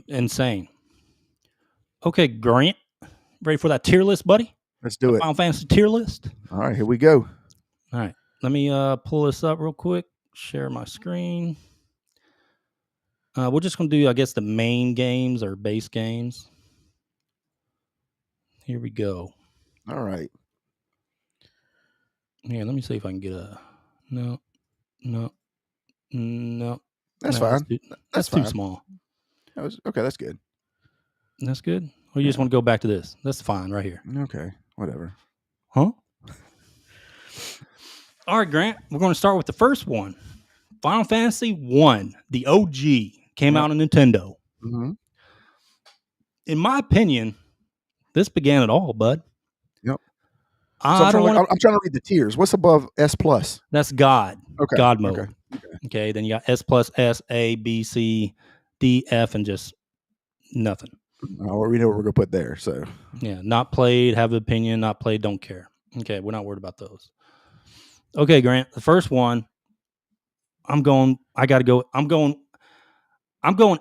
insane. Okay, Grant, ready for that tier list, buddy? Let's do it. Final Fantasy tier list. All right, here we go. All right, let me pull this up real quick. Share my screen. We're just gonna do, I guess, the main games or base games. Here we go. All right. Yeah, let me see if I can get a no. That's fine. That's too small. Okay. That's good. That's good. Or you just want to go back to this? That's fine right here. Okay, whatever. Huh? All right, Grant. We're going to start with the first one. Final Fantasy 1, the OG, came out on Nintendo. Mm-hmm. In my opinion, this began it all, bud. Yep. I'm trying to read the tiers. What's above S plus? That's God. Okay. God mode. Okay. Then you got S plus, S, A, B, C, D, F, and just nothing. We know what we're gonna put there. So yeah, not played, have an opinion, not played, don't care. Okay, we're not worried about those. Okay, Grant, the first one, I'm going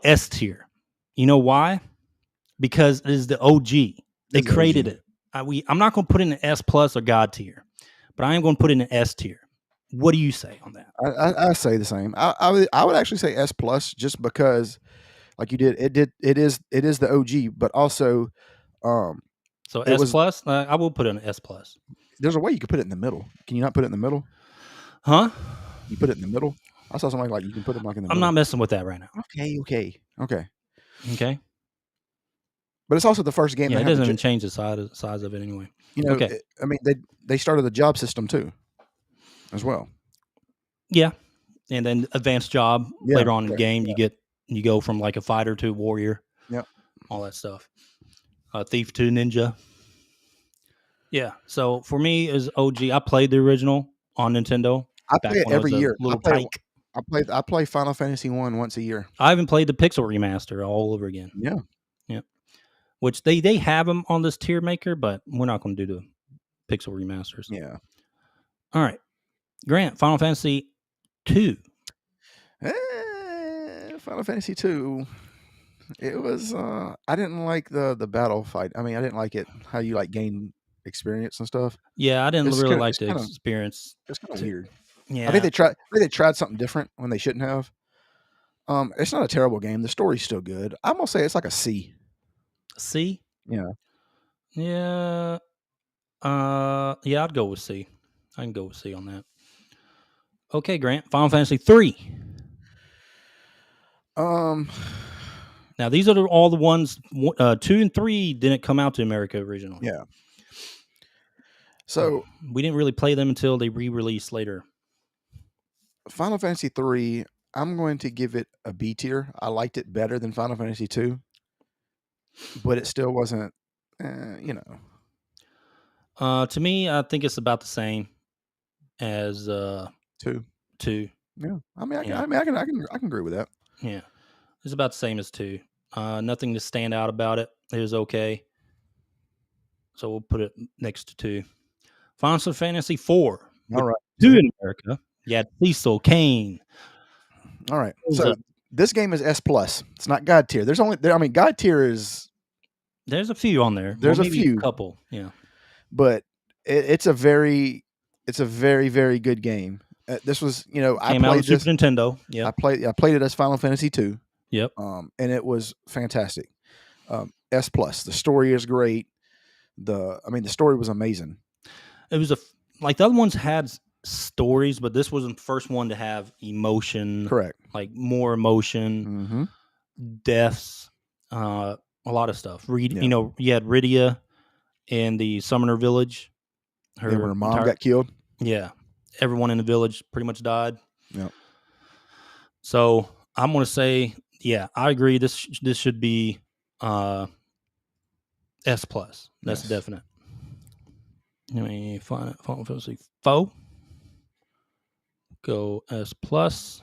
S tier. You know why? Because it is the OG. They created it. I'm not going to put in an S plus or God tier, but I am going to put in an S tier. What do you say on that? I say the same. I would actually say S plus just because, like you did, it is the OG, but also, so S plus. I will put in an S plus. There's a way you could put it in the middle. Can you not put it in the middle? Huh? You put it in the middle. I saw something like you can put it like in the middle. I'm not messing with that right now. Okay. But it's also the first game. Yeah, it doesn't even change the size of it anyway. Okay. I mean, they started the job system too, as well. Yeah, and then advanced job later on in the game. Yeah. You go from like a fighter to a warrior. Yeah, all that stuff. Thief to ninja. Yeah. So for me, as OG, I played the original on Nintendo. I play it every year. I play Final Fantasy 1 once a year. I even played the Pixel remaster all over again. Yeah. Which they have them on this tier maker, but we're not going to do the Pixel remasters. Yeah. All right, Grant, Final Fantasy 2. Final Fantasy 2. It was. I didn't like the battle fight. I mean, I didn't like it how you like gain experience and stuff. Yeah, I didn't really like the experience. It's kind of weird. Yeah, I think they tried something different when they shouldn't have. It's not a terrible game. The story's still good. I'm gonna say it's like a C. C? Yeah. Yeah. Yeah, I'd go with C. I can go with C on that. Okay, Grant. Final Fantasy 3. Now these are all the ones. 2 and 3 didn't come out to America originally. Yeah. So we didn't really play them until they re-released later. Final Fantasy 3, I'm going to give it a B tier. I liked it better than Final Fantasy 2, but it still wasn't, To me, I think it's about the same as 2. 2. Yeah, I can agree with that. Yeah, it's about the same as 2. Nothing to stand out about it. It was okay, so we'll put it next to 2. Final Fantasy 4. All right, 2 in America. Yeah, Cecil, Kane. All right, so this game is S plus. It's not God tier. God tier is. There's a few on there. There's a few, couple, yeah. But it's a very, very good game. This was, I came out on Super Nintendo. Yeah, I played it as Final Fantasy 2. Yep. And it was fantastic. S plus. The story is great. The story was amazing. It was like the other ones had stories, but this was the first one to have emotion. Correct. Like more emotion, deaths, a lot of stuff. You had Rydia in the Summoner Village. When her mom got killed. Yeah. Everyone in the village pretty much died. Yeah. So I'm going to say, yeah, I agree. This should be S plus. That's definite. Let me find it. Final Fantasy 4. Go S plus.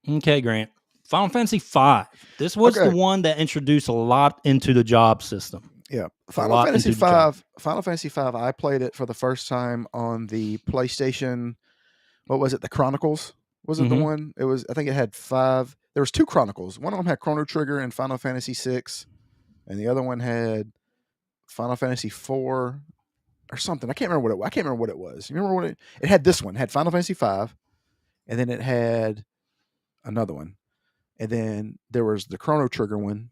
Okay, Grant. Final Fantasy 5. This was the one that introduced a lot into the job system. Yeah, Final Fantasy 5. Final Fantasy 5. I played it for the first time on the PlayStation. What was it? The Chronicles. Was it the one? It was. I think it had 5. There was 2 Chronicles. One of them had Chrono Trigger and Final Fantasy 6, and the other one had Final Fantasy 4 or something. I can't remember what it was. You remember what it had? This one it had Final Fantasy 5, and then it had another one, and then there was the Chrono Trigger one,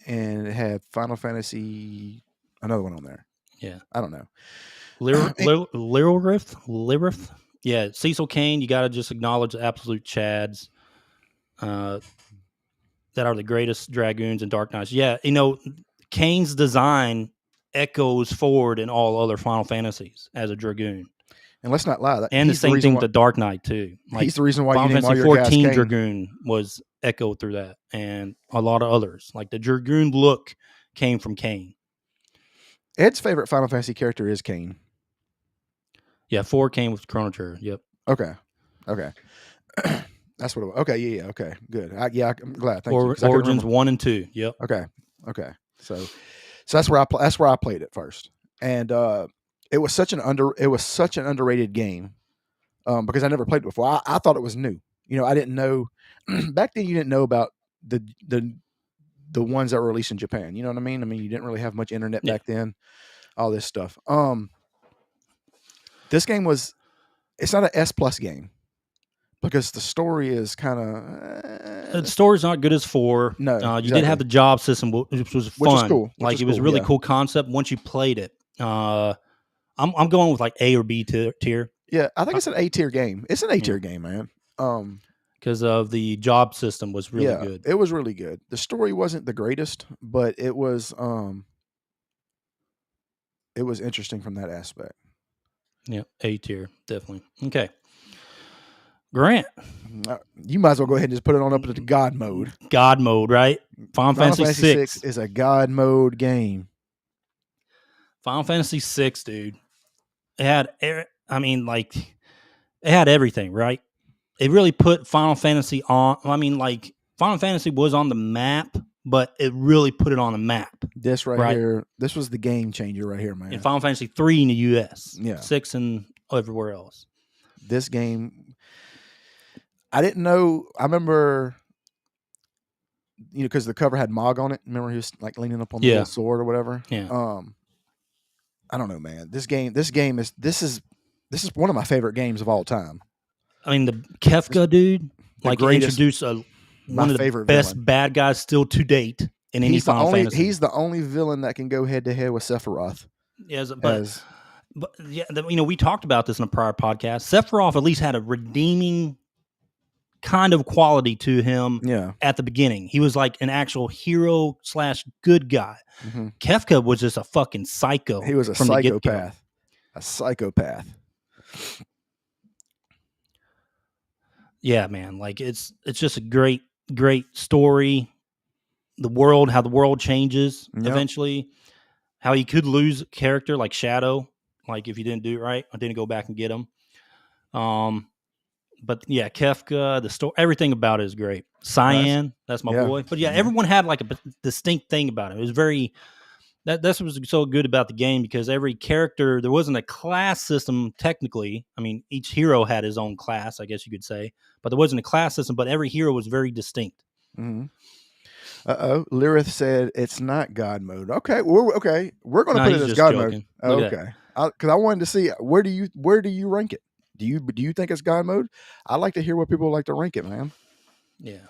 and it had Final Fantasy another one on there. Yeah, I don't know. Lirith. Yeah, Cecil Kane. You got to just acknowledge the absolute chads that are the greatest dragoons in Dark Knights. Yeah, Kane's design echoes forward in all other Final Fantasies as a dragoon. And let's not lie. And the same thing with the Dark Knight too. He's the reason why Final you name Fantasy all your 14 guys Kane. Dragoon was echoed through that, and a lot of others. Like the Dragoon look came from Kane. Ed's favorite Final Fantasy character is Kane. Yeah, 4 came with Chrono Trigger. Yep. Okay. That's what it was. Okay, yeah, okay, good. I'm glad. Thank you. Origins 1 and 2. Yep. Okay. So that's where I played it first, and it was such an underrated game because I never played it before. I thought it was new. I didn't know back then. You didn't know about the ones that were released in Japan. You know what I mean? You didn't really have much internet back then. All this stuff. This game it's not an S+ game because the story is kind of the story's not good as 4. No, you exactly. did have the job system, which was fun. Which is cool. It was a really cool concept once you played it. I'm going with like A or B tier. Yeah, I think it's an A tier game. It's an A tier game, man. Because of the job system was really good. It was really good. The story wasn't the greatest, but it was interesting from that aspect. Yeah, A tier, definitely. Okay. Grant. You might as well go ahead and just put it on up into God mode. God mode, right? Final Fantasy 6 is a God mode game. Final Fantasy 6, dude. It had, it had everything, right? It really put Final Fantasy on. Final Fantasy was on the map, but it really put it on the map. This here, this was the game changer right here, man. In Final Fantasy 3 in the US. Yeah. 6 and everywhere else. This game, I didn't know. I remember, because the cover had Mog on it. Remember he was like leaning up on the little sword or whatever. Yeah. I don't know, man. This is one of my favorite games of all time. The Kefka dude, introduced one of the best villain. Bad guys still to date in any Final Fantasy. He's the only villain that can go head to head with Sephiroth. Yes, but we talked about this in a prior podcast. Sephiroth at least had a redeeming kind of quality to him. Yeah. At the beginning, he was like an actual hero / good guy. Mm-hmm. Kefka was just a fucking psycho. He was a psychopath. A psychopath. Yeah, man. It's just a great story. How the world changes eventually. How you could lose a character like Shadow, if you didn't do it right. I didn't go back and get him. But yeah, Kefka, the story, everything about it is great. Cyan, that's my boy. But everyone had like a distinct thing about it. It was very. That's what was so good about the game because every character, there wasn't a class system technically. Each hero had his own class, I guess you could say, but there wasn't a class system. But every hero was very distinct. Mm-hmm. Lirith said it's not God mode. Okay, we're going to put it as God mode. Okay, because I wanted to see where do you rank it? Do you think it's God mode? I like to hear what people like to rank it, man. Yeah.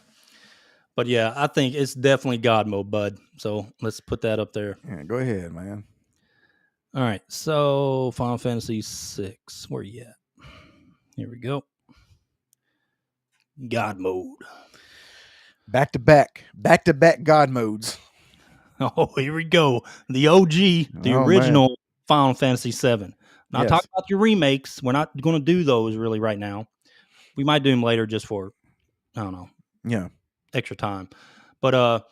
But yeah, I think it's definitely God mode, bud. So let's put that up there. Yeah, go ahead, man. All right. So Final Fantasy 6. Where you at? Here we go. God mode. Back to back God modes. Oh, here we go. The OG, the original man. Final Fantasy 7. Now, talk about your remakes. We're not going to do those really right now. We might do them later just for, I don't know. Yeah. Extra time. But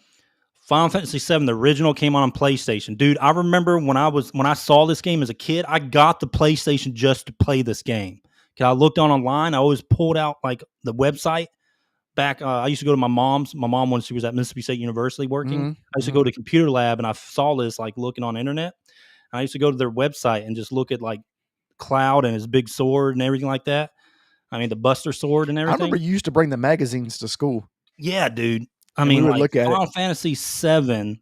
Final Fantasy 7, the original, came on PlayStation. Dude, I remember when I saw this game as a kid, I got the PlayStation just to play this game. Because I looked online, I always pulled out the website. Back, I used to go to my mom when she was at Mississippi State University working. Mm-hmm. I used to go to computer lab and I saw this looking on the internet. And I used to go to their website and just look at Cloud and his big sword and everything like that. I mean, the Buster Sword and I everything. remember you used to bring the magazines to school. Yeah, dude. I And mean, we would like look at it. Final Fantasy VII.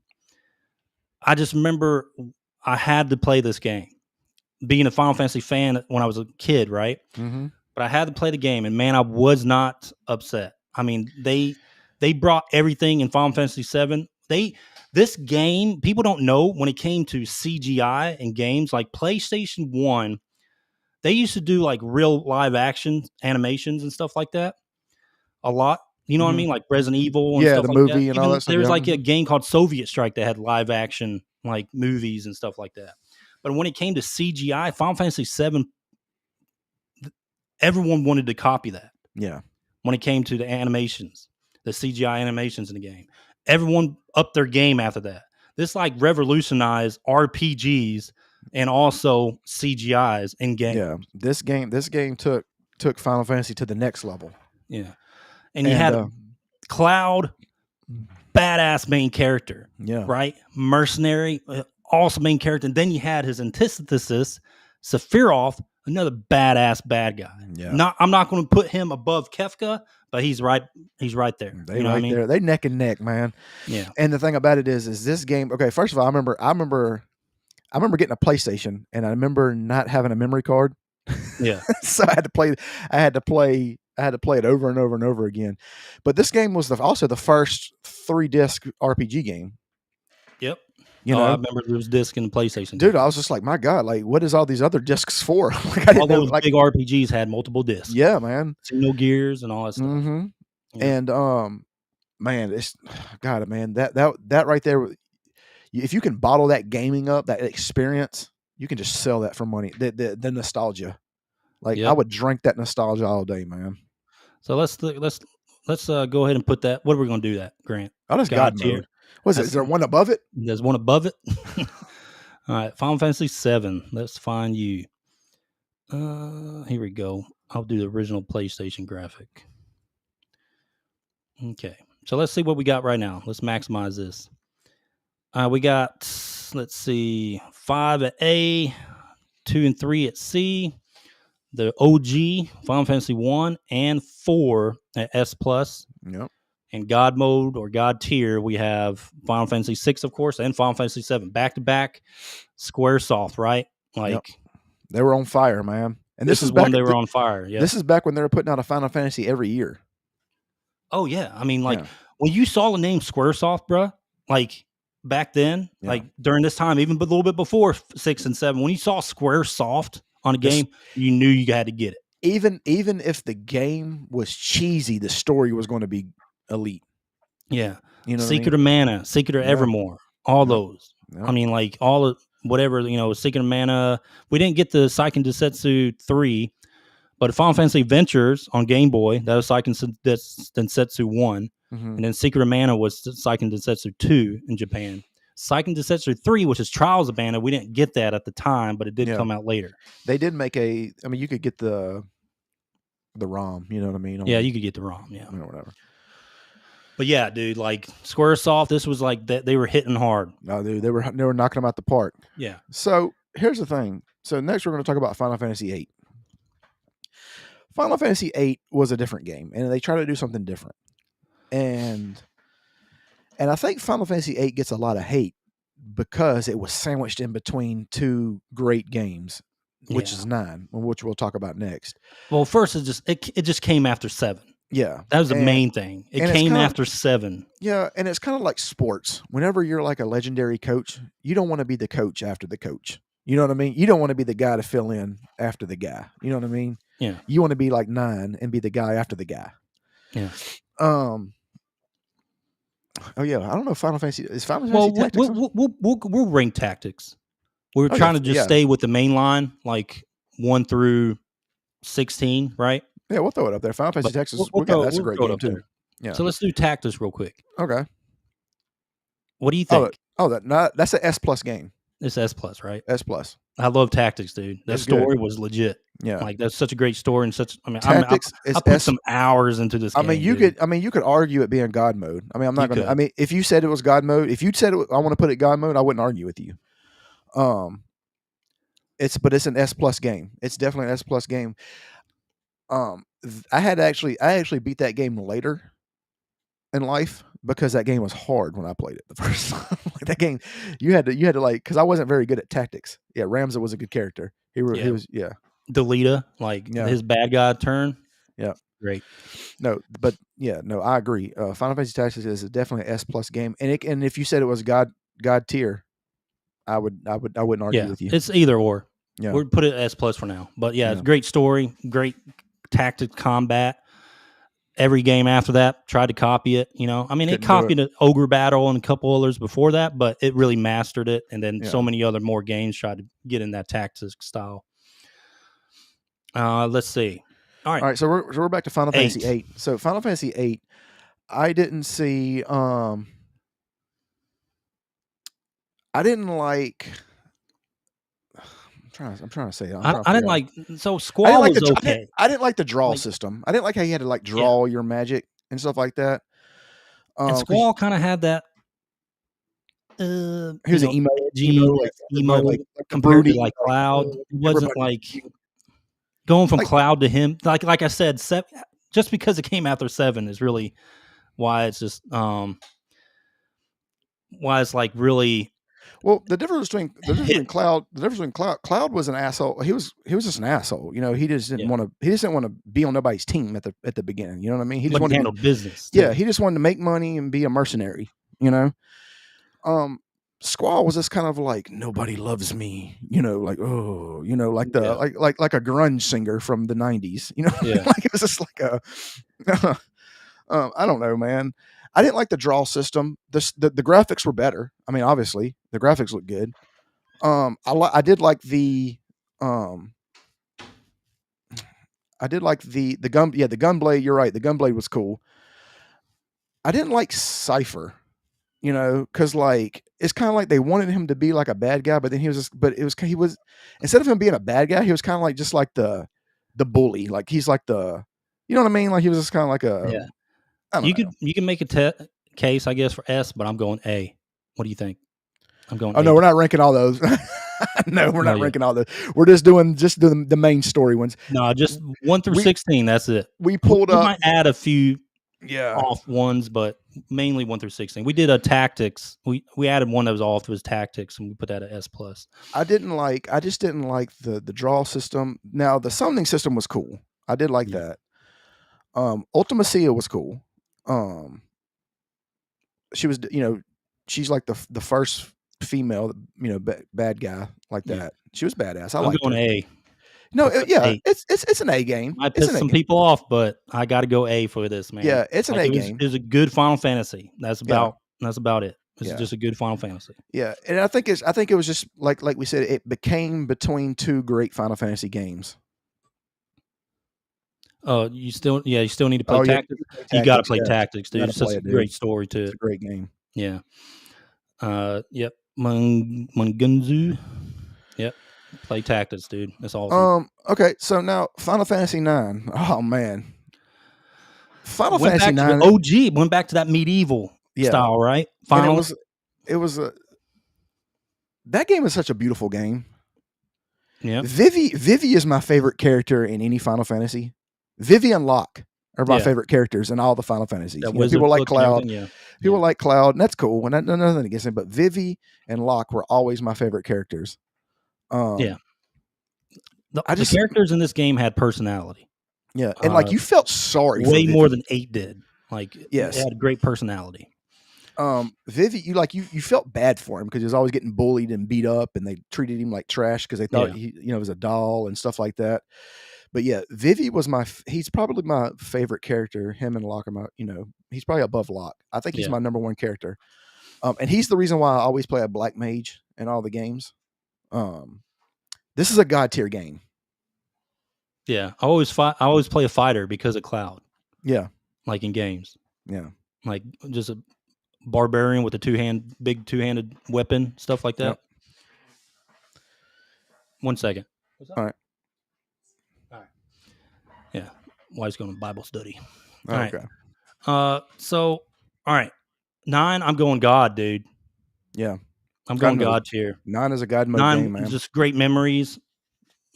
I just remember I had to play this game. Being a Final Fantasy fan when I was a kid, right? Mm-hmm. But I had to play the game, and man, I was not upset. I mean, they brought everything in Final Fantasy VII. This game, people don't know when it came to CGI and games like PlayStation 1, they used to do like real live action animations and stuff like that a lot. You know what I mean? Like Resident Evil and Yeah, stuff the like that. movie and all Even that stuff. there's Yeah. like a game called Soviet Strike that had live action like movies and stuff like that. But when it came to CGI, Final Fantasy VII, everyone wanted to copy that. Yeah. When it came to the animations, the CGI animations in the game, everyone upped their game after that. This like revolutionized RPGs and also CGIs in game. Yeah. This game took Final Fantasy to the next level. Yeah. And you had Cloud, badass main character. Yeah. Right? Mercenary, awesome main character. And then you had his antithesis, Sephiroth, another badass bad guy. Yeah. I'm not going to put him above Kefka, but he's right there. They you know right what I mean? there. They neck and neck, man. Yeah. And the thing about it is this game, okay, first of all, I remember getting a PlayStation and I remember not having a memory card. Yeah. So I had to play it over and over and over again. But this game was also the first 3-disc RPG game. Yep. You know, I remember there was disc in the PlayStation. Dude, I was just like, my God, like, what is all these other discs for? Like, all those big RPGs had multiple discs. Yeah, man. Xenogears and all that stuff. Mm-hmm. Yeah. And man, it's God, man, that right there. If you can bottle that gaming up, that experience, you can just sell that for money. The nostalgia, like I would drink that nostalgia all day, man. So let's go ahead and put that. What are we going to do that, Grant? Oh, that's God mode. What is it? Is there one above it? There's one above it. All right, Final Fantasy VII. Let's find you. Here we go. I'll do the original PlayStation graphic. Okay, so let's see what we got right now. Let's maximize this. We got, let's see, 5 at A, 2 and 3 at C, the OG Final Fantasy 1 and 4 at S+. Yep. And God mode or God tier, we have Final Fantasy 6, of course, and Final Fantasy 7 back to back. Squaresoft, right? Like they were on fire, man. And this is when they were on fire. Yeah, this is back when they were putting out a Final Fantasy every year. Oh yeah, I mean, like when you saw the name Squaresoft, bro, like back then, like during this time, even a little bit before 6 and 7, when you saw Squaresoft on a game, you knew you had to get it. Even if the game was cheesy, the story was going to be elite. Yeah. You know, Secret of Mana, Secret of Evermore, all those. I mean, like all of whatever, Secret of Mana. We didn't get the Seiken Densetsu 3, but Final Fantasy Adventures on Game Boy, that was Seiken Densetsu 1. And then Secret of Mana was Seiken Densetsu 2 in Japan. Seiken Densetsu 3, which is Trials of Mana, we didn't get that at the time, but it did come out later. They did make you could get the ROM, you know what I mean? Yeah, you could get the ROM, yeah. Or whatever. But yeah, dude, like Squaresoft, this was like they were hitting hard. No, dude, they were knocking them out the park. Yeah. So here's the thing. So next we're going to talk about Final Fantasy VIII. Final Fantasy VIII was a different game, and they tried to do something different. And I think Final Fantasy VIII gets a lot of hate because it was sandwiched in between two great games, which is 9, which we'll talk about next. Well, first it just came after 7. Yeah. That was the main thing. It came after 7. Yeah, and it's kind of like sports. Whenever you're like a legendary coach, you don't want to be the coach after the coach. You know what I mean? You don't want to be the guy to fill in after the guy. You know what I mean? Yeah. You want to be like 9 and be the guy after the guy. Yeah. Oh yeah, I don't know if Final Fantasy is Final Fantasy Tactics. We'll rank Tactics. We're trying to just stay with the main line, like 1 through 16, right? Yeah, we'll throw it up there. Final Fantasy Tactics, that's a great game too. Yeah. So let's do Tactics real quick. Okay. What do you think? That's an S+ game. It's S+, right? S+. I love Tactics, dude. That story was legit. Yeah, like that's such a great story and such. I mean, Tactics I put some hours into this. I mean, you could argue it being God mode. I mean, I'm not gonna. I mean, if you said it was God mode, if you said I want to put it God mode, I wouldn't argue with you. It's an S+ game. It's definitely an S+ game. I actually beat that game later in life because that game was hard when I played it the first time. Like that game, you had to like, because I wasn't very good at tactics. Yeah, Ramza was a good character. He was yeah. Delita, like Yeah. his bad guy turn. Yeah. Great. No, but yeah, no, I agree. Final Fantasy Tactics is definitely an S+ game, and if you said it was god tier, I wouldn't argue Yeah, with you. it's either or. Yeah. We'll put it S+ for now. But yeah, it's Yeah. great story, great tactic combat. Every game after that tried to copy it. I mean, it Couldn't do it. copied an Ogre Battle and a couple others before that, but it really mastered it. And then so Yeah. many other more games tried to get in that tactics style. Let's see. All All right, so we're back to Final Fantasy 8. 8. So Final Fantasy 8, I didn't see. I didn't like. I'm trying to say. I didn't like. So I didn't Squall like was okay. I didn't like the draw Like, system. I didn't like how you had to like draw your magic and stuff like that. and 'Cause Squall kind of had that. he was an emo, like emo like the compared to broody, like Cloud. It wasn't everybody. like going from Like- Cloud to him. Like I said, just because it came after 7 is really why it's just why it's like really. Well, the difference between Cloud was an asshole. He was just an asshole. He just didn't want to be on nobody's team at the beginning. You know what I mean? He just wanted to handle business. Yeah, he just wanted to make money and be a mercenary. Squall was just kind of like nobody loves me. Like like the like a grunge singer from the 90s. Yeah. Like it was just like a. I don't know, man. I didn't like the draw system. The graphics were better. I mean, obviously, the graphics look good. I did like the gun. Yeah, the gunblade. You're right. The gunblade was cool. I didn't like Cypher. Because like it's kind of like they wanted him to be like a bad guy, but then he was instead of him being a bad guy, he was kind of like just like the bully. Like he's like the, you know what I mean? Like he was just kind of like a. Yeah. I don't know. You can make a case, I guess, for S, but I'm going A. What do you think? I'm going. Oh, no, we're not ranking all those. No, we're not ranking all those. We're just doing the main story ones. No, just 1 through 16. That's it. We pulled up. We might add a few Yeah. off ones, but mainly 1 through 16. We did a tactics. We added one that was off to his tactics, and we put that at S+. I just didn't like the draw system. Now the summoning system was cool. I did like that. Ultimacia was cool. She was, she's like the first female, bad guy like that. She was badass. I like going A. No, yeah, A. it's an A game. I pissed some people off, but I got to go A for this, man. Yeah, it's an A game. It was a good Final Fantasy. That's about it. It's just a good Final Fantasy. Yeah, and I think it was just like we said, it became between two great Final Fantasy games. You still need to play Tactics. You got to play Tactics, dude. It's such a great story too. It's a great game. Yeah. Yep. Mungunzu. Yep. Play Tactics, dude. That's awesome. Okay, so now Final Fantasy IX. Oh man. Final Fantasy IX. OG went back to that medieval style, right? Final. It was that game is such a beautiful game. Yeah. Vivi is my favorite character in any Final Fantasy. Vivi and Locke are my favorite characters in all the Final Fantasies. People like Cloud. People like Cloud, and that's cool. And nothing against him, but Vivi and Locke were always my favorite characters. The characters in this game had personality. Yeah, and like you felt sorry way more than 8 did. Like, yes, it had great personality. Vivi, you felt bad for him because he was always getting bullied and beat up, and they treated him like trash because they thought he was a doll and stuff like that. But yeah, Vivi was he's probably my favorite character. Him and Locke are he's probably above Locke. I think he's my number one character. And he's the reason why I always play a black mage in all the games. This is a god tier game. Yeah, I always play a fighter because of Cloud. Yeah, like in games. Yeah, like just a barbarian with a big two-handed weapon, stuff like that. Yep. 1 second. All right. Yeah, wife's going to Bible study. All right. So all right, 9. I'm going God, dude. Yeah, I'm going God tier. 9 is a God mode game, man. Just great memories.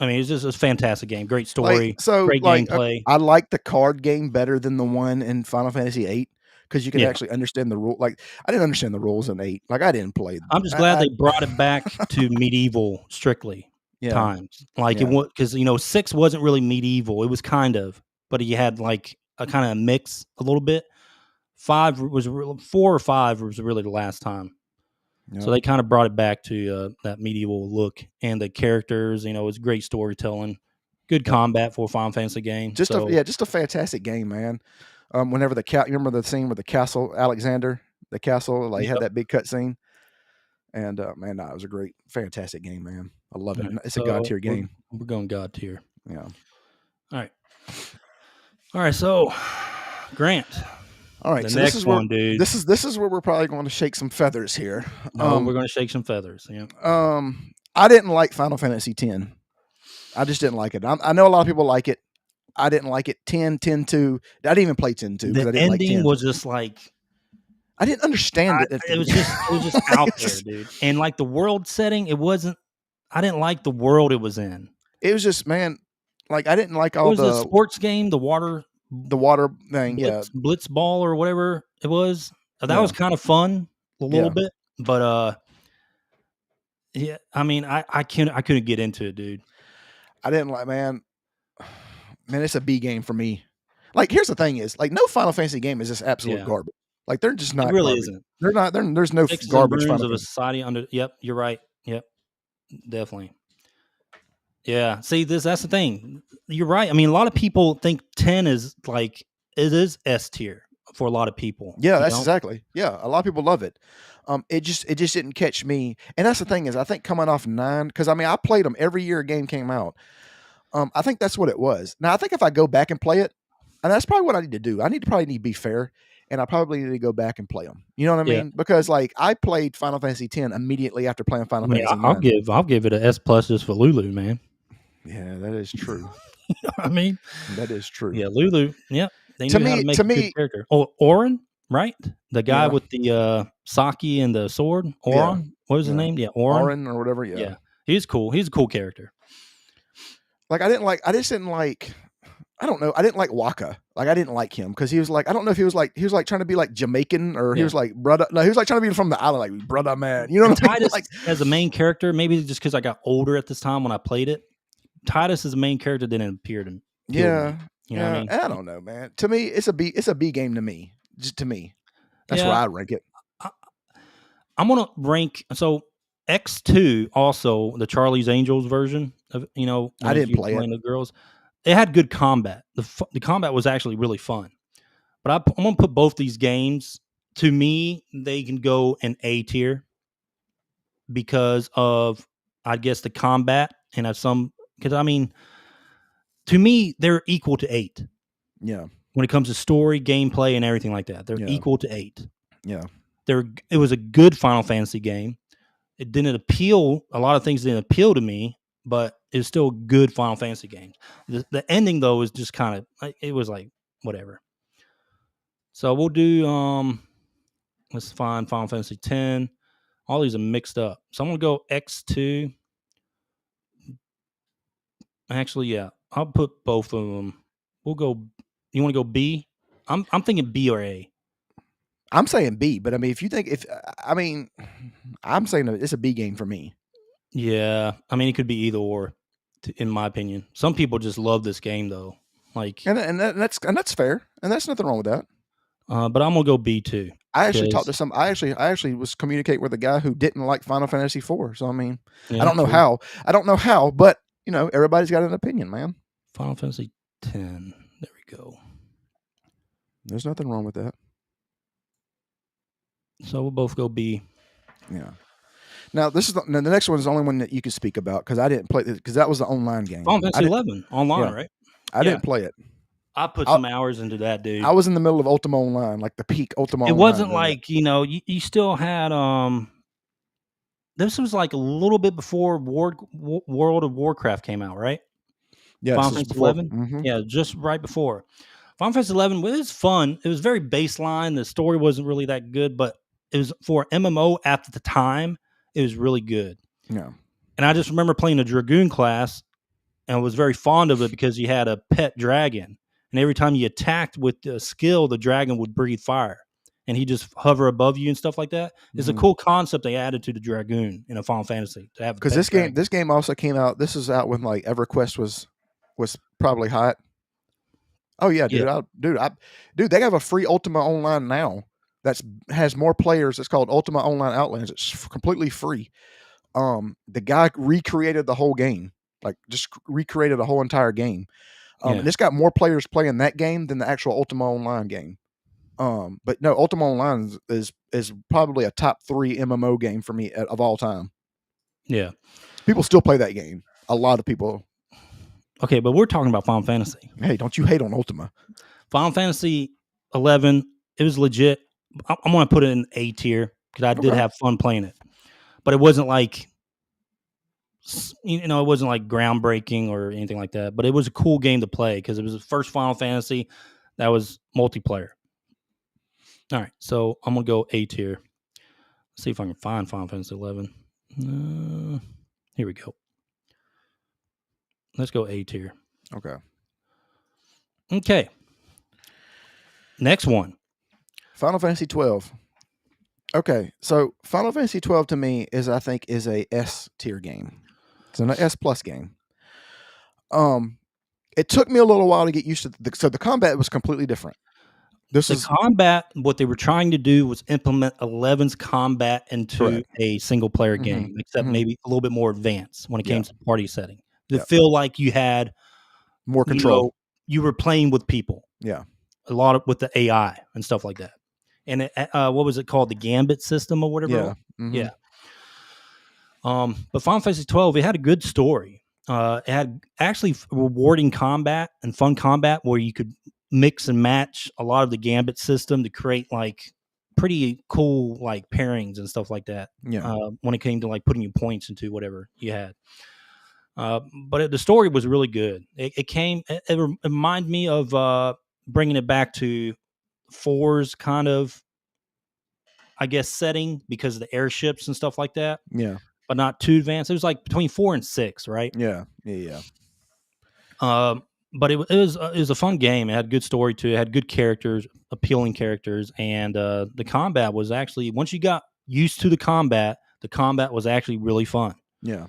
I mean, it's just a fantastic game. Great story, great Like gameplay. I like the card game better than the one in Final Fantasy VIII because you could Yeah. actually understand the rule. Like I didn't understand the rules in 8. Like I didn't play. I'm just glad they brought it back to medieval strictly times. Like it was because 6 wasn't really medieval. It was kind of, but you had like a kind of mix a little bit. 4 or 5 was really the last time. So they kind of brought it back to that medieval look, and the characters. It's great storytelling, good combat for a Final Fantasy game. Just a fantastic game, man. Whenever you remember the scene with the castle, Alexander, the castle, like had that big cut scene. And man, it was a great, fantastic game, man. I love it. It's a God tier game. We're going God tier. Yeah. All right. So, Grant. All right. The so next one, dude. This is where we're probably going to shake some feathers here. No, we're going to shake some feathers. Yeah. I didn't like Final Fantasy X. I just didn't like it. I know a lot of people like it. I didn't like it. 10, 2. I didn't even play 10, 2 because I didn't like 10. The ending was just like. I didn't understand it. It was just out there, dude. And like the world setting, it wasn't. I didn't like the world it was in. It was just, man, like I didn't like all it was a sports game, the water thing, blitz ball or whatever it was. That was kind of fun a little bit, but yeah, I mean, I couldn't get into it, dude. I didn't like, man, it's a B game for me. Like, here's the thing: is like no Final Fantasy game is just absolute garbage. Like they're just not. It really garbage. isn't. They're not. There's no garbage. Of a society under. Yep, you're right. Yep, definitely. Yeah. See, that's the thing. You're right. I mean, a lot of people think 10 is like it is S tier for a lot of people. Yeah, that's exactly. Yeah, a lot of people love it. It just didn't catch me. And that's the thing is, I think coming off 9, because I mean, I played them every year a game came out. I think that's what it was. Now, I think if I go back and play it, and that's probably what I need to do. I need to be fair, and I probably need to go back and play them. You know what I mean? Because like I played Final Fantasy X immediately after playing Final Fantasy 9. I'll give it an S+ just for Lulu, man. Yeah, that is true. You know what I mean, that is true. Yeah, Lulu. Yep. They knew how to make a good character. Oh, Auron, right? The guy with the sake and the sword. Auron. What was his name? Yeah, Auron or whatever. Yeah, he's cool. He's a cool character. Like I just didn't like. I don't know. I didn't like Waka. Like I didn't like him because he was like, I don't know if he was like trying to be like Jamaican or he was like brother. No, he was like trying to be from the island, like brother man. You know what I mean? Tidus like as a main character, maybe just because I got older at this time when I played it. Tidus as a main character didn't appear to me. You know what I mean? I don't know, man. To me, it's a B game to me. Just to me. That's where I rank it. I'm gonna rank X2 also the Charlie's Angels version of I didn't play it. The girls. It had good combat. The combat was actually really fun. But I'm gonna put both these games. To me, they can go in A tier because of I guess the combat and because I mean, to me they're equal to 8. Yeah. When it comes to story, gameplay, and everything like that, they're equal to 8. Yeah. It was a good Final Fantasy game. It didn't appeal. A lot of things didn't appeal to me, but it's still a good Final Fantasy game. The ending though is just kind of it was like whatever. So we'll do let's find Final Fantasy X. All these are mixed up. So I'm gonna go X2. Actually, yeah, I'll put both of them. We'll go. You want to go B? I'm thinking B or A. I'm saying B, but I mean, I'm saying it's a B game for me. Yeah, I mean, it could be either or, in my opinion. Some people just love this game though, like, and that's fair, and that's nothing wrong with that. But I'm gonna go B too. I actually talked to some. I actually was communicating with a guy who didn't like Final Fantasy IV. So I mean, I don't know how. I don't know how, but everybody's got an opinion, man. Final Fantasy X. There we go. There's nothing wrong with that. So we'll both go B. Yeah. Now the next one is the only one that you can speak about because I didn't play it because that was the online game. Final Fantasy 11 online, right? I didn't play it. I put some hours into that, dude. I was in the middle of Ultima Online, like the peak Ultima Online. It wasn't like, you still had this was like a little bit before World of Warcraft came out, right? Yeah, Final Fantasy 11? Mm-hmm. Yeah, just right before. Final Fantasy 11 was fun. It was very baseline. The story wasn't really that good, but it was for MMO at the time. It was really good. Yeah. And I just remember playing a Dragoon class and was very fond of it because you had a pet dragon, and every time you attacked with the skill, the dragon would breathe fire, and he just hover above you and stuff like that. It's a cool concept they added to the dragoon in a Final Fantasy to have a Because pet dragon. this game also came out. This is out when like EverQuest was probably hot. Oh yeah, Yeah, dude, they have a free Ultima Online now that's has more players. It's called Ultima Online Outlands. It's completely free. The guy recreated the whole game, like just recreated the whole entire game. yeah, And it's got more players playing that game than the actual Ultima Online game. But no, Ultima Online is probably a top 3 MMO game for me of all time. yeah. People still play that game. A lot of people. Okay, but we're talking about Final Fantasy. Hey, don't you hate on Ultima? Final Fantasy 11. It was legit. I'm going to put it in A tier because I did Okay. have fun playing it, but it wasn't like, it wasn't like groundbreaking or anything like that. But it was a cool game to play because it was the first Final Fantasy that was multiplayer. All right, so I'm gonna go A tier. Let's see if I can find Final Fantasy 11. Here we go. Let's go A tier. Okay. Okay. Next one. Final Fantasy 12. Okay, so Final Fantasy 12 to me is I think is a S tier game. It's an S plus game. It took me a little while to get used to so the combat was completely different. Combat, what they were trying to do was implement 11's combat into Correct. a single player Mhm, game, except mhm. maybe a little bit more advanced when it Yeah. came to the party setting. To Yeah. feel like you had, More control. you were playing with people, Yeah. a lot of with the AI and stuff like that. And what was it called? The Gambit system or whatever. Yeah. Mhm. Yeah. But Final Fantasy 12, it had a good story. It had actually rewarding combat and fun combat where you could mix and match a lot of the Gambit system to create like pretty cool like pairings and stuff like that. Yeah. When it came to like putting your points into whatever you had. But the story was really good. It reminded me of bringing it back to 4's kind of, I guess, setting because of the airships and stuff like that, Yeah. but not too advanced. It was like between 4 and 6, right? Yeah. Yeah. But it was a fun game. It had a good story too. It had good characters, appealing characters, and the combat was actually, once you got used to the combat was actually really fun. Yeah.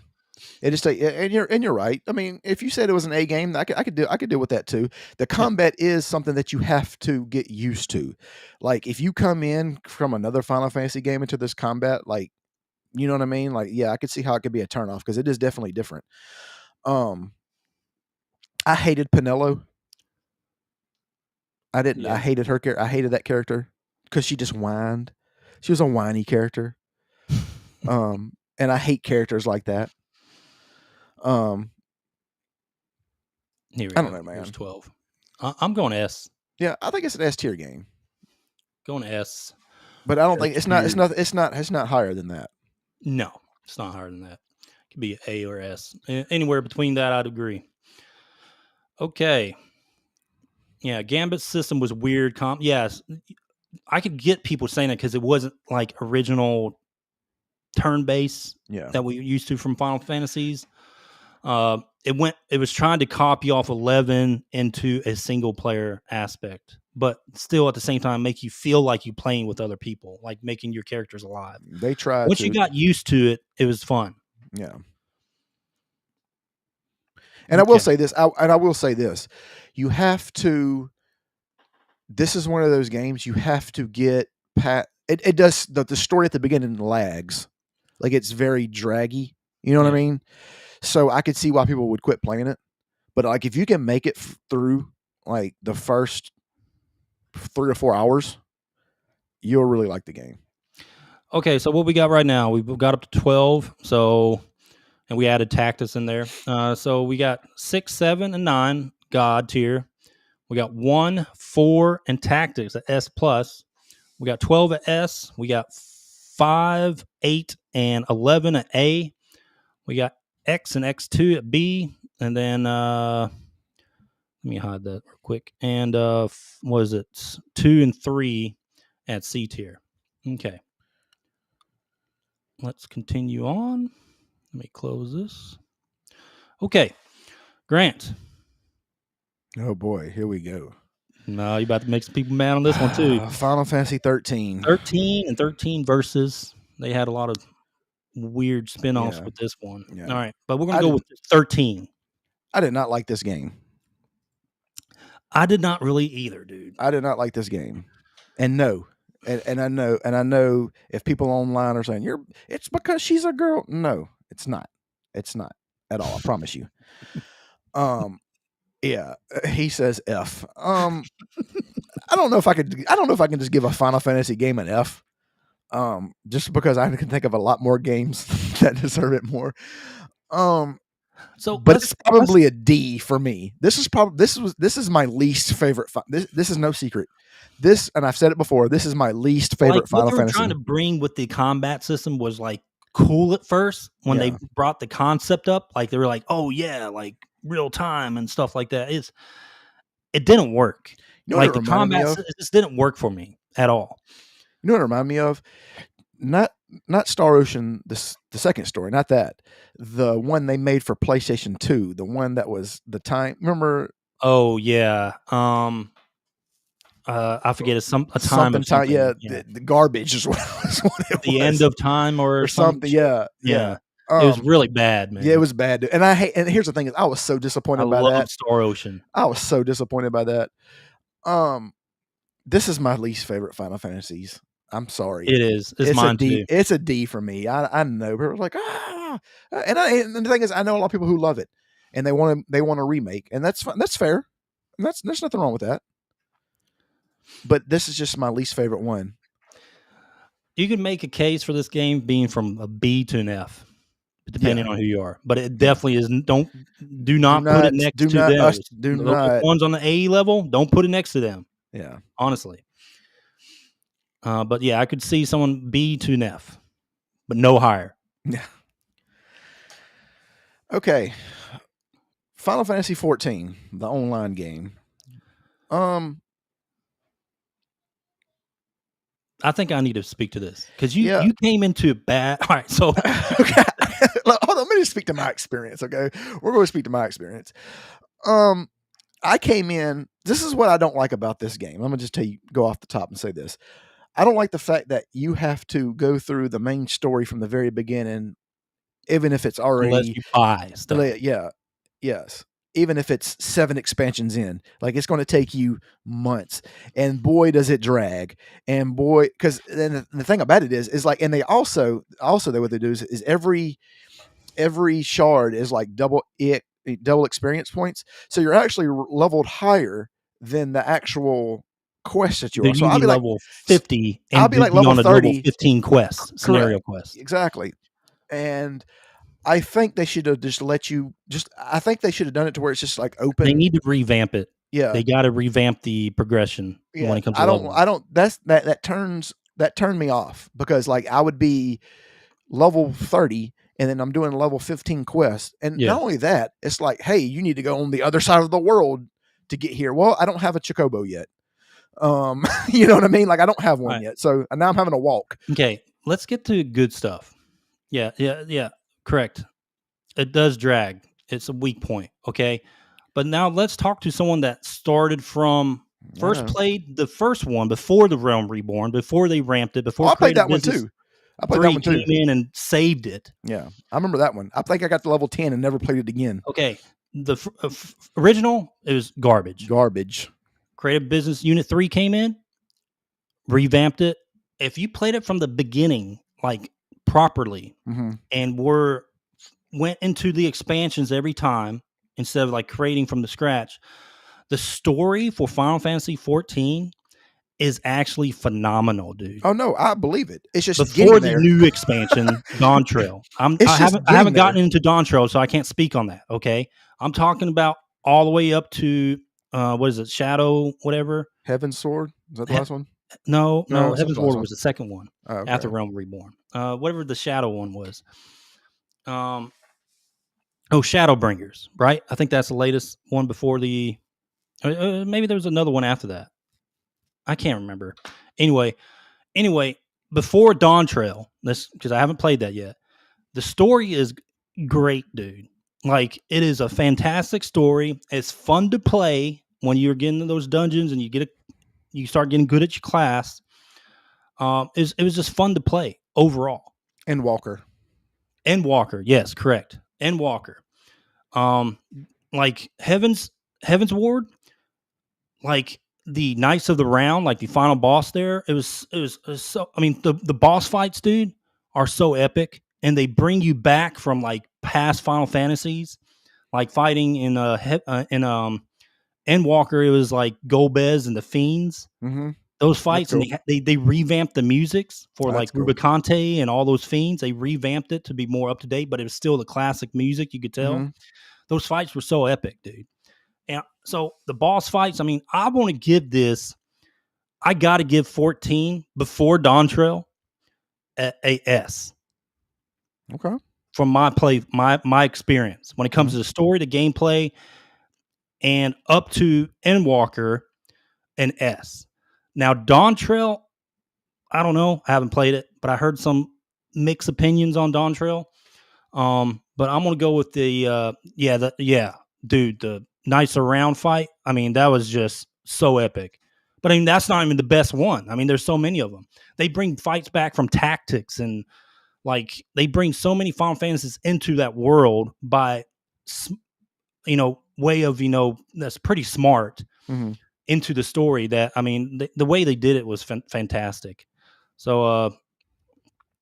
It just and you're right. I mean, if you said it was an A game, I could deal with that too. The combat is something that you have to get used to. Like if you come in from another Final Fantasy game into this combat, like you know what I mean? Like yeah, I could see how it could be a turnoff because it is definitely different. I hated Penelo. I didn't. Yeah. I hated her character. I hated that character because she just whined. She was a whiny character. And I hate characters like that. Here we I go. don't know, man. Here's 12. I'm going S. Yeah, I think it's an S tier game, Going S. but I don't S think it's tier. not. It's not higher than that. No, it's not higher than that. It could be A or S. Anywhere between that, I'd agree. Okay. Yeah, Gambit system was weird. Yes, I could get people saying that because it wasn't like original turn base Yeah, that we used to from Final Fantasies. It was trying to copy off 11 into a single player aspect, but still at the same time make you feel like you playing with other people, like making your characters alive. they tried Once to. you got used to it, it was fun. Yeah, and Okay. I will say this: you have to. This is one of those games you have to get pat. It does the story at the beginning lags, like it's very draggy. You know what I Yeah. mean? So I could see why people would quit playing it. But like if you can make it through like the first 3 or 4 hours, you'll really like the game. Okay, so what we got right now? We've got up to 12. So, and we added Tactus in there. So we got 6, 7, and 9 God tier. We got 1, 4, and Tactics at S plus. We got 12 at S. We got 5, 8, and 11 at A. We got X and X2 at B. And then let me hide that real quick. And what is it? 2 and 3 at C tier. Okay. Let's continue on. Let me close this. Okay. Grant. Oh boy, here we go. No, you about to make some people mad on this one too. Final Fantasy 13. 13 and 13 versus. They had a lot of weird spin-offs Yeah. with this one. Yeah. All right, but we're going to go with 13. I did not like this game. I did not really either, dude. I did not like this game. And no. And I know if people online are saying it's because she's a girl. No, it's not. It's not at all. I promise you. Yeah, he says F. I don't know if I can just give a Final Fantasy game an F. Just because I can think of a lot more games that deserve it more. But it's probably a D for me. This is my least favorite. This is no secret. This, and I've said it before, this is my least favorite Final Fantasy. What they were trying to bring with the combat system was like cool at first when they brought the concept up. Like they were like, oh yeah, like real time and stuff like that. It didn't work. You know like the combat just didn't work for me at all. You know what it reminded me of? Not Star Ocean, the second story, not that. The one they made for PlayStation 2, the one that was the time. Remember? Oh yeah. I forget it's a time of something. Yeah, the garbage is what it was. The end of time or something. Yeah. It was really bad, man. Yeah, it was bad. And and here's the thing is I was so disappointed by that. I love Star Ocean. I was so disappointed by that. This is my least favorite Final Fantasies. I'm sorry. It is. It's mine too. It's a D for me. I know. People are like, and the thing is, I know a lot of people who love it, and they want a remake, and that's fine. That's fair. And there's nothing wrong with that. But this is just my least favorite one. You can make a case for this game being from a B to an F, depending on who you are. But it definitely is. Do not put it next to them. The ones on the A level, don't put it next to them. Yeah, honestly. But yeah, I could see someone B to an F, but no higher. Yeah. Okay. Final Fantasy 14, the online game. I think I need to speak to this because you came into bad. All right, so okay. Hold on, let me just speak to my experience. Okay, we're going to speak to my experience. I came in. This is what I don't like about this game. I'm going to just go off the top and say this. I don't like the fact that you have to go through the main story from the very beginning, even if it's already unless you buy stuff. Yeah, yes. Even if it's 7 expansions in, like it's going to take you months, and boy does it drag. And boy, because then the thing about it is like, and they also what they do is every shard is like double experience points, so you're actually leveled higher than the actual quest that you are. So I'll be level 50, and I'll be like level 30, level 15 quest scenario quest. Exactly, and I think they should have just let you I think they should have done it to where it's just like open. They need to revamp it. Yeah. They got to revamp the progression when it comes to leveling. That turned me off because like I would be level 30 and then I'm doing level 15 quest. And not only that, it's like, hey, you need to go on the other side of the world to get here. Well, I don't have a Chocobo yet. You know what I mean? Like I don't have one yet. So now I'm having to walk. Okay. Let's get to good stuff. Yeah. Correct. It does drag. It's a weak point. Okay. But now let's talk to someone that started from played the first one before the Realm Reborn, before they ramped it, before I played that one too. I played that one too. Came in and saved it. Yeah. I remember that one. I think I got to level 10 and never played it again. Okay. The original, it was garbage. Creative Business Unit 3 came in, revamped it. If you played it from the beginning, like properly, and went into the expansions every time instead of like creating from the scratch, the story for Final Fantasy 14 is actually phenomenal, dude. Oh no, I believe it. It's just before the new expansion, Dawn Trail. I haven't gotten into Dawn Trail, so I can't speak on that. Okay, I'm talking about all the way up to what is it, Shadow, whatever. Heaven's Sword. Is that the last one? No. Heaven's Sword was the second one after Realm Reborn. Whatever the Shadow one was. Shadowbringers, right? I think that's the latest one before the. Maybe there was another one after that. I can't remember. Anyway, before Dawn Trail, this because I haven't played that yet. The story is great, dude. Like, it is a fantastic story. It's fun to play when you're getting in those dungeons and you start getting good at your class. It was just fun to play overall. And Walker. And Walker, yes, correct. And Walker. Um, like Heaven's Ward, like the Knights of the Round, like the final boss there. It was so. I mean, the boss fights, dude, are so epic, and they bring you back from like past Final Fantasies, like fighting in Walker. It was like Golbez and the Fiends. Mm-hmm. Those That's fights, cool. and they revamped the musics for That's like cool. Rubicante and all those Fiends. They revamped it to be more up to date, but it was still the classic music. You could tell Mm-hmm. those fights were so epic, dude. And so the boss fights, I mean, I want to give this. I got to give 14 before Dawn Trail a S. Okay. From my experience when it comes to the story, the gameplay, and up to Endwalker, an S. Now Dawn Trail, I don't know, I haven't played it, but I heard some mixed opinions on Dawn Trail. But I'm gonna go with the dude, the Knights Around fight. I mean, that was just so epic. But I mean, that's not even the best one. I mean, there's so many of them. They bring fights back from tactics and like they bring so many Final Fantasies into that world by way of that's pretty smart into the story. That I mean, the way they did it was fantastic. So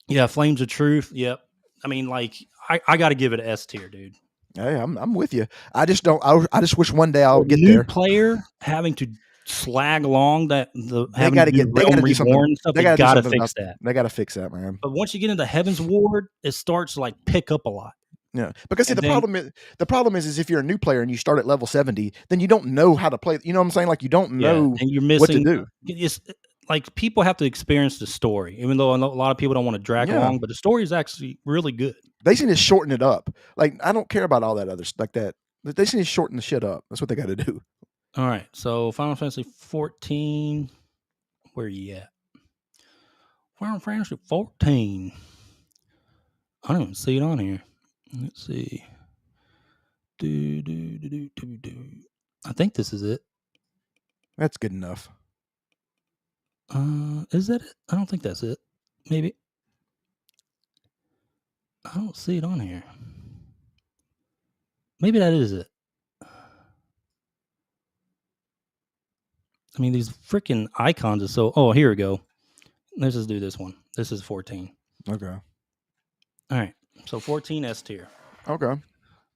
yeah, Flames of Truth. Yep. I mean, like I got to give it an S tier, dude. Hey, I'm with you. I just don't. I just wish one day For I'll a get new there. player having to slag along that They got to do get. They got to Realm do something. Reborn and stuff. They They got to do got to something fix about that. They got to fix that, man. But once you get into Heaven's Ward, it starts to like pick up a lot. Yeah, because see, And the problem is if you're a new player and you start at level 70, then you don't know how to play. You know what I'm saying? Like you don't know and you're what to missing. do. It's like people have to experience the story, even though a lot of people don't want to drag Yeah. along. But the story is actually really good. They seem to shorten it up. Like I don't care about all that other like that. They seem to shorten the shit up. That's what they got to do. All right, so Final Fantasy 14. Where you at? Final Fantasy 14. I don't even see it on here. Let's see. I think this is it. That's good enough. Is that it? I don't think that's it. Maybe. I don't see it on here. Maybe that is it. I mean, these freaking icons are so. Oh, here we go. Let's just do this one. This is 14. Okay. All right. So 14 S tier. Okay.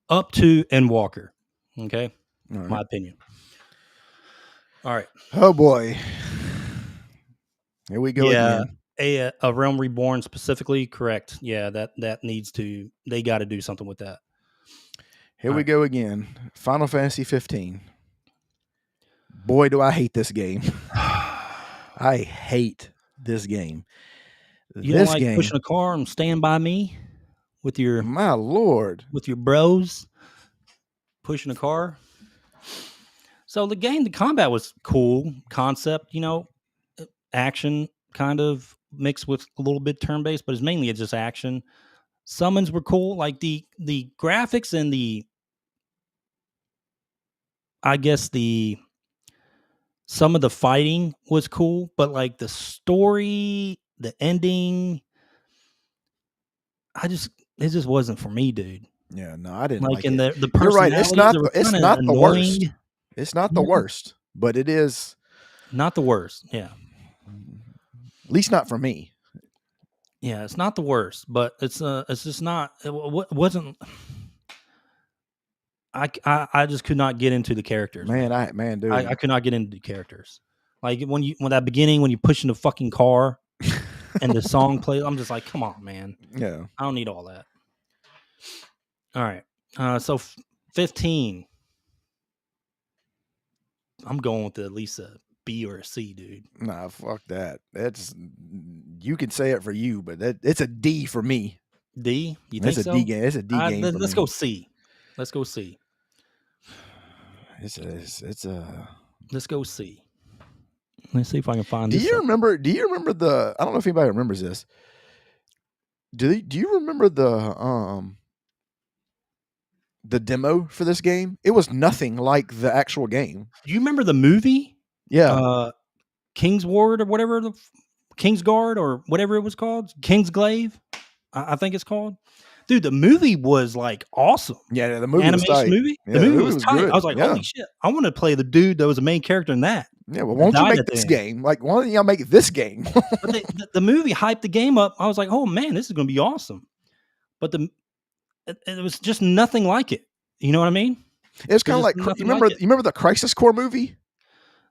Up to Endwalker. Okay. All right. My opinion. All right. Oh boy. Here we go again. A Realm Reborn specifically, correct. Yeah, that needs to. They got to do something with that. Here we go again. Final Fantasy 15. Boy, do I hate this game. I hate this game. You don't like pushing a car and stand by me with your my lord with your bros pushing a car. So the combat was cool concept, action kind of mixed with a little bit turn based, but it's mainly just action. Summons were cool, like the graphics and some of the fighting was cool, but like the story, the ending, it just wasn't for me, dude. Yeah, no, I didn't like and it. the You're right. personalities, It's not the worst. It's not the Yeah. worst, but it is not the worst. Yeah. At least not for me. Yeah, it's not the worst, but it's just not. It wasn't. I just could not get into the characters. Dude. I could not get into the characters. Like when that beginning when you push in the fucking car and the song plays, I'm just like, come on, man. Yeah. I don't need all that. All right. So 15. I'm going with at least a B or a C, dude. Nah, fuck that. You can say it for you, but it's a D for me. D? You think so? It's a D game. It's a D game. Let's go C. Let's go C. Let's go see. Let's see if I can find do this. Do you remember the? I don't know if anybody remembers this. Do you remember the the demo for this game, it was nothing like the actual game. Do you remember the movie? Yeah. Kingsward or whatever, Kingsguard or whatever it was called, Kingsglaive, I think it's called. Dude, the movie was like awesome. Yeah, the movie was Animation tight. movie. Yeah, The movie was tight. good. I was like, Yeah. holy shit! I want to play the dude that was the main character in that. Yeah, well, why don't you died make at the this end. game? Like, why don't y'all make this game? But the movie hyped the game up. I was like, oh man, this is going to be awesome. But it was just nothing like it. You know what I mean? It was kind of like, you remember the Crisis Core movie?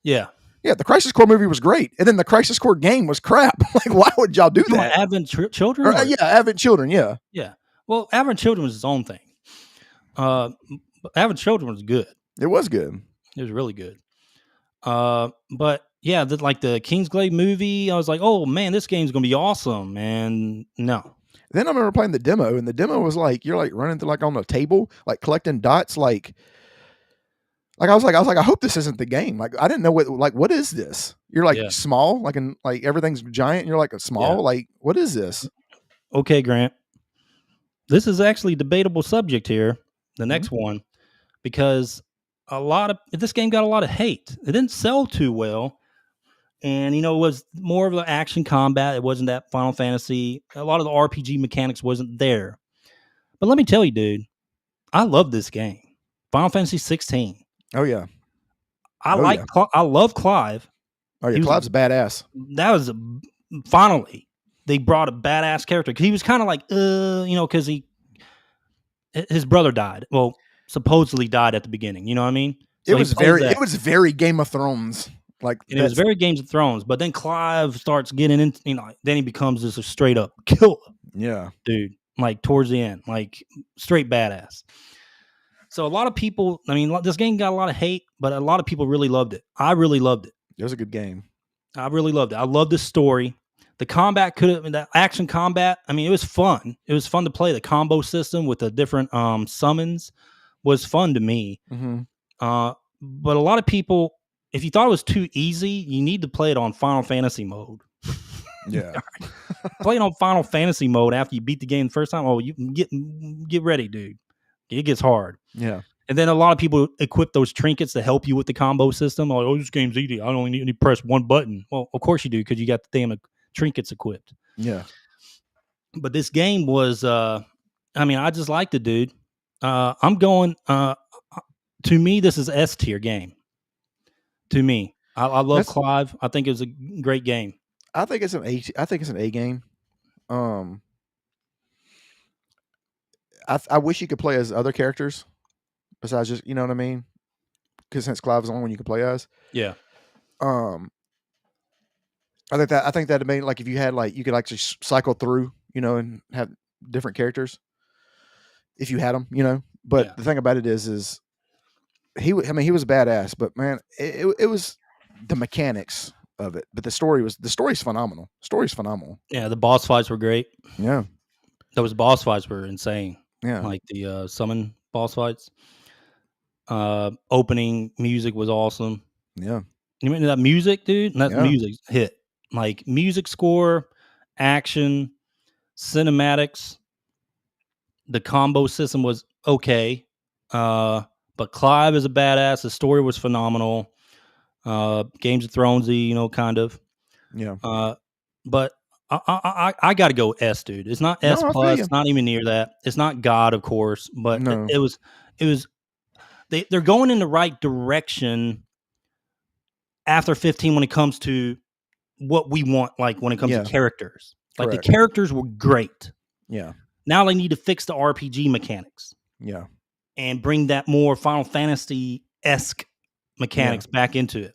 Yeah. Yeah, the Crisis Core movie was great, and then the Crisis Core game was crap. Like, why would y'all do that? Advent Children? Yeah, Advent Children, yeah. Yeah. Well, Advent Children was its own thing. Advent Children was good. It was good. It was really good. But yeah, like the Kingsglaive movie, I was like, oh man, this game's going to be awesome. And no. Then I remember playing the demo, and the demo was like, you're like running through like on a table, like collecting dots, like I was like, I hope this isn't the game. Like, I didn't know what is this? You're like small, like everything's giant. And you're like a small, like, what is this? Okay, Grant. This is actually a debatable subject here. The next one, because this game got a lot of hate. It didn't sell too well. And, it was more of the action combat. It wasn't that Final Fantasy. A lot of the RPG mechanics wasn't there. But let me tell you, dude, I love this game. Final Fantasy 16. Oh, yeah. I love Clive. Oh, yeah, Clive's badass. That was finally they brought a badass character. Because he was kind of like, because his brother died. Well, supposedly died at the beginning. You know what I mean? So it was very Game of Thrones. Like, it was very Games of Thrones. But then Clive starts getting into, then he becomes just a straight up killer. Yeah, dude. Like towards the end, like straight badass. So a lot of people, this game got a lot of hate, but a lot of people really loved it. I really loved it. It was a good game. I really loved it. I loved the story. The combat the action combat. It was fun. It was fun to play. The combo system with the different summons was fun to me. Mm-hmm. But a lot of people, if you thought it was too easy, you need to play it on Final Fantasy mode. Yeah. Play it on Final Fantasy mode after you beat the game the first time. Oh, you get ready, dude. It gets hard. Yeah. And then a lot of people equip those trinkets to help you with the combo system. Like, oh, this game's easy. I only need to press one button. Well, of course you do, because you got the damn trinkets equipped. Yeah. But this game was, I just liked it, dude. I'm going, to me, this is S tier game. To me. I love Clive. I think it was a great game. I think it's an A game. I wish you could play as other characters besides just, you know what I mean? Because since Clive is the only one you can play as. Yeah. I think that'd mean like if you had like you could actually cycle through, and have different characters if you had them, But the thing about it is he was badass, but man, it was the mechanics of it, but the story's phenomenal. Story's phenomenal. Yeah, the boss fights were great. Yeah, those boss fights were insane. Yeah, like the summon boss fights. Opening music was awesome. Yeah, you mean that music, dude? That music hit. Like music score, action, cinematics. The combo system was okay. But Clive is a badass. The story was phenomenal. Games of Thronesy, kind of. Yeah. But I got to go S, dude. It's not S plus. It's not even near that. It's not God, of course, but it was. They're going in the right direction after 15 when it comes to what we want. Like when it comes to characters, like the characters were great. Yeah. Now they need to fix the RPG mechanics. Yeah. And bring that more Final Fantasy-esque mechanics back into it.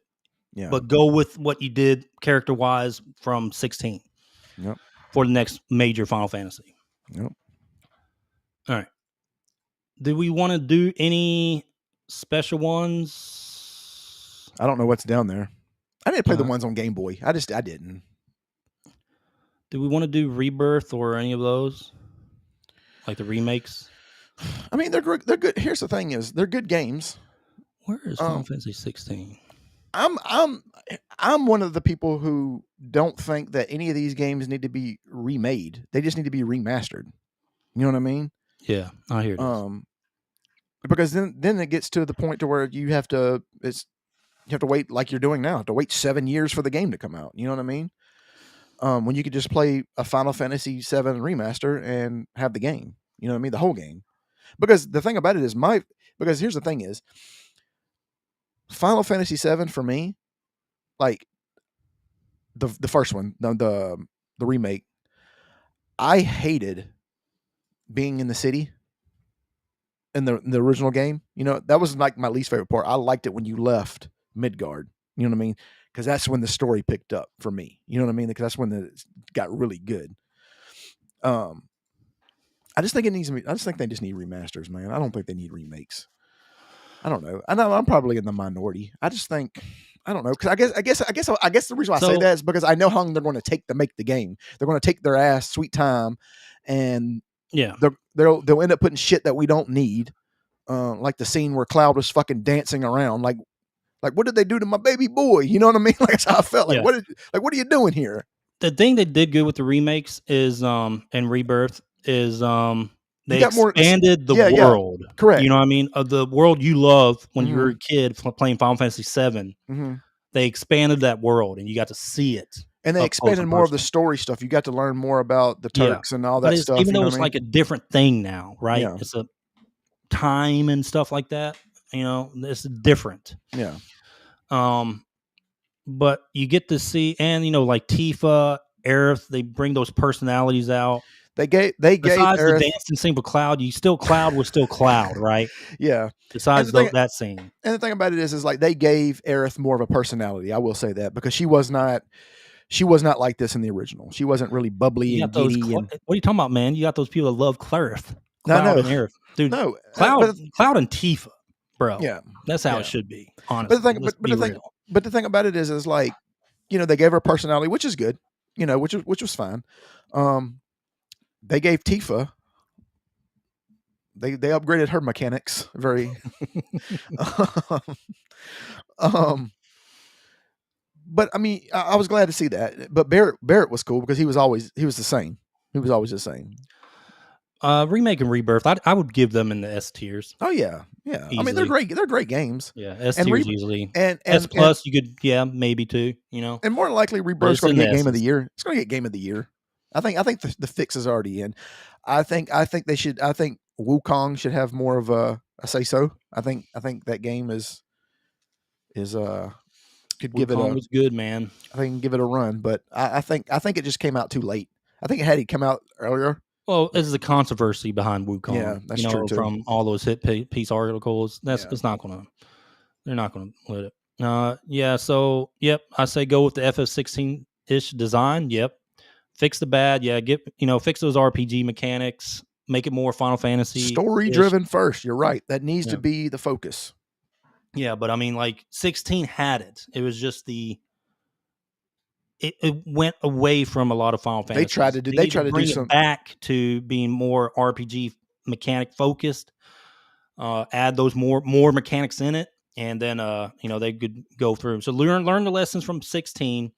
Yeah. But go with what you did character-wise from 16. Yep. For the next major Final Fantasy. Yep. All right. Do we want to do any special ones? I don't know what's down there. I didn't play the ones on Game Boy. I didn't. Do we want to do Rebirth or any of those? Like the remakes? They're good. Here's the thing: they're good games. Where is Final Fantasy 16? I'm one of the people who don't think that any of these games need to be remade. They just need to be remastered. You know what I mean? Yeah, I hear this. because then it gets to the point to where you have to wait like you're doing now, to wait 7 years for the game to come out. You know what I mean? When you could just play a Final Fantasy VII remaster and have the game. You know what I mean? The whole game. Because the thing about it is because here's the thing is Final Fantasy VII for me, like the first one, the remake, I hated being in the city in the original game. You know, that was like my least favorite part. I liked it when you left Midgard. You know what I mean? Because that's when the story picked up for me. You know what I mean? Because that's when it got really good. I just think they just need remasters, man. I don't think they need remakes. I don't know. I know I'm probably in the minority. I just think I don't know, because I guess the reason why I say So that is because I know how long they're going to take to make the game. They're going to take their ass sweet time, and yeah, they'll end up putting shit that we don't need, like the scene where Cloud was fucking dancing around. Like what did they do to my baby boy? You know what I mean? Like that's how I felt. Like yeah. what are you doing here? The thing they did good with the remakes is and Rebirth is You they got more. expanded the Yeah, world. correct. You know what I mean? Of the world you love when you were Mhm. a kid playing Final Fantasy VII, Mhm. they expanded that world and you got to see it And they up close expanded and more of the personal. story stuff. You got to learn more about the Yeah. Turks and all But that it's stuff. even You know though what I it's mean? like a different thing now, right? Yeah. It's a time and stuff like that. You know, it's different. Yeah. But you get to see, and you know, like Tifa, Aerith, they bring those personalities out. They gave Besides the Aerith. dancing scene with Cloud, Cloud was still Cloud, right? Yeah. And Besides the thing that scene, and the thing about it is like they gave Aerith more of a personality. I will say that, because she was not like this in the original. She wasn't really bubbly you and got those. giddy and What are you talking about, man? You got those people that love Clarith, no, Cloud and Aerith, dude. no. Cloud and Tifa, bro. Yeah, That's how it yeah. should be. But the Honestly, thing, let's be real. but the thing about it is like, they gave her a personality, which is good, which was fine. They gave Tifa. They upgraded her mechanics very. um, but I mean, I was glad to see that. But Barrett was cool because he was the same. He was always the same. Remake and Rebirth, I would give them in the S tiers. Oh yeah, yeah. I mean, Easily. they're great games. Yeah, S And tiers easily. and S plus, you could, maybe too. You know, and more than likely, but Rebirth's it's going in to the get Game of the S's. Year. It's going to get Game of the Year. I think the fix is already in. I think they should. I think Wukong should have more of a say so. I think that game is could give it Wukong a. was good, man. I think give it a run, but I think it just came out too late. I think it had to come out earlier. Well, there's the controversy behind Wukong. Yeah, that's true too. From all those hit piece articles. It's not gonna. They're not gonna let it. Yeah. So, yep. I say go with the FF16 ish design. Yep. Fix the bad. Yeah. Fix those RPG mechanics. Make it more Final Fantasy Story driven first. You're right. That needs Yeah. to be the focus. Yeah, but I mean, like 16 had it. It was just it went away from a lot of Final Fantasy. They tried to bring do it some back to being more RPG mechanic focused. Add those more mechanics in it, and then they could go through. So learn the lessons from 16.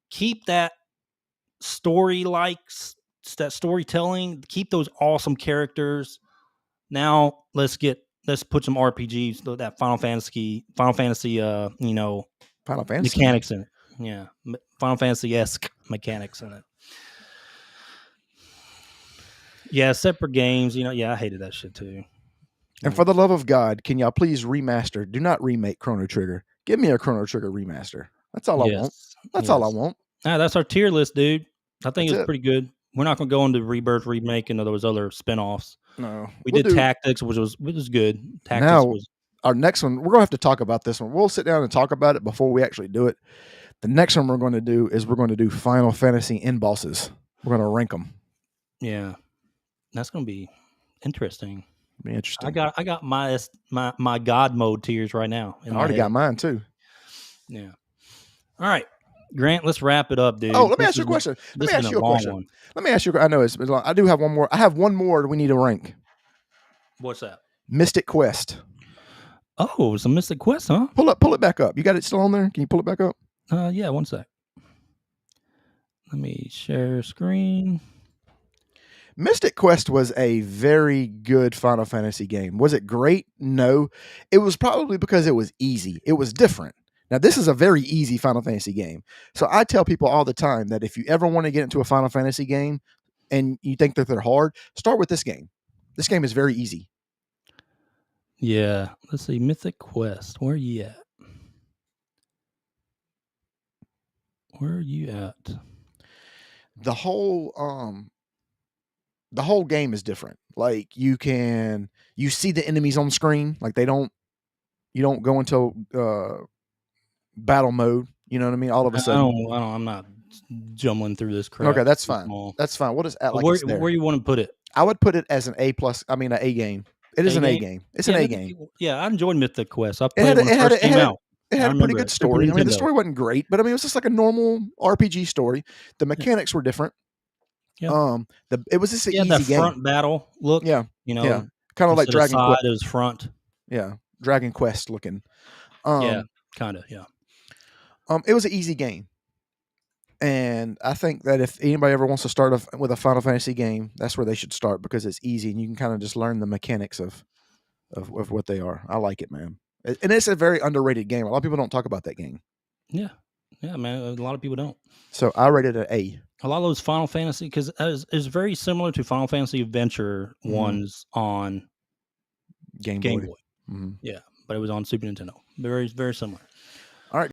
Keep that that storytelling. Keep those awesome characters. Now let's put some RPGs, that Final Fantasy, Final Fantasy mechanics in it. Yeah, Final Fantasy-esque mechanics in it. Yeah, separate games. I hated that shit too. And for the love of God, can y'all please remaster? Do not remake Chrono Trigger. Give me a Chrono Trigger remaster. That's all I want. That's all I want. That's our tier list, dude. I think That's it's pretty good. We're not going to go into Rebirth remake and those other spinoffs. No, we did Tactics, which was good. Tactics now, was our next one. We're going to have to talk about this one. We'll sit down and talk about it before we actually do it. The next one we're going to do is Final Fantasy end bosses. We're going to rank them. Yeah, that's going to be interesting. Be interesting. I got my God mode tiers right now. I already got mine too. Yeah. All right, Grant. Let's wrap it up, dude. Oh, let me ask you a question. Let me ask you a question. I know it's long. I do have one more. I have one more we need to rank. What's that? Mystic Quest. Oh, it's a Mystic Quest, huh? Pull it back up. You got it still on there? Can you pull it back up? Yeah, one sec. Let me share screen. Mystic Quest was a very good Final Fantasy game. Was it great? No. It was probably because it was easy. It was different. Now, this is a very easy Final Fantasy game. So I tell people all the time that if you ever want to get into a Final Fantasy game and you think that they're hard, start with this game. This game is very easy. Yeah. Let's see. Mythic Quest. Where are you at? Where are you at? The whole game is different. Like you see the enemies on screen. Like you don't go into battle mode. You know what I mean? All of a sudden. I'm not jumbling through this crap. Okay, that's fine. That's fine. We'll just act like it's there. Where you want to put it? I would put it as an A+. I mean, an A game. It is an A game. It's an A game. Yeah, I enjoyed Mythic Quest. I played it when it first came out. It had a pretty good story. I mean, the story wasn't great, but I mean, it was just like a normal RPG story. The mechanics were different. Yeah. It was just an easy that game. front battle look. Yeah. You know, yeah. Kind of like Dragon Quest. It was front. Yeah. Dragon Quest looking. Yeah, kind of, yeah. It was an easy game. And I think that if anybody ever wants to start with a Final Fantasy game, that's where they should start because it's easy and you can kind of just learn the mechanics of what they are. I like it, man. And it's a very underrated game. A lot of people don't talk about that game. Yeah. Yeah, man. A lot of people don't. So I rated it an A. A lot of those Final Fantasy, because it's very similar to Final Fantasy Adventure ones on Game Boy. Mm-hmm. Yeah, but it was on Super Nintendo. Very, very similar.